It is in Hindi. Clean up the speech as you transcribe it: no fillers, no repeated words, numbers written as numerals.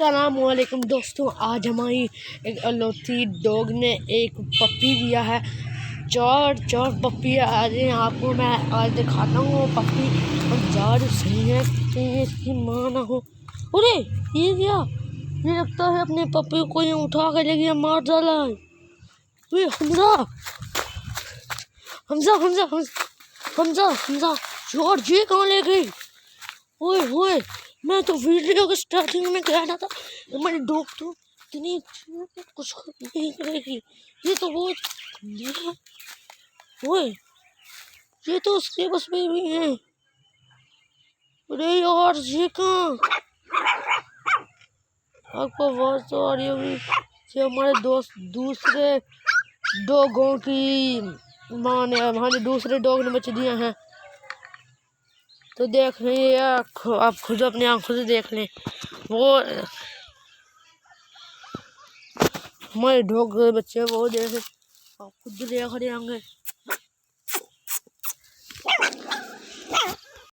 अस्सलामुअलैकुम दोस्तों, आज हमारी एक अलोथी डॉग ने एक पप्पी दिया है। चार चार पप्पी आज आपको मैं आज दिखाता हूँ वो पप्पी। और यार सही है कहीं इसकी माँ ना हो। अरे ये क्या, ये लगता है अपने पप्पी को ये उठा के ले गया, मार डाला है। ये हमजा हमजा हमजा हमजा हमजा यार ये कहाँ ले गई? ओए ओए, मैं तो वीडियो के स्टार्टिंग में कह रहा था हमारी डॉग तो इतनी कुछ नहीं करेगी, ये तो बहुत है। ओए ये तो उसके बस में भी है। अरे यार ये कहाँ, आपको आवाज तो आ रही होगी। ये हमारे दोस्त दूसरे डॉगों की माँ ने, हमारे दूसरे डॉग ने बच्चे दिए हैं। तो देख रहे हैं आप खुद अपनी आंखों से देख लें। वो हमारे डॉग के बच्चे वो देख, आप खुद देख रहे होंगे।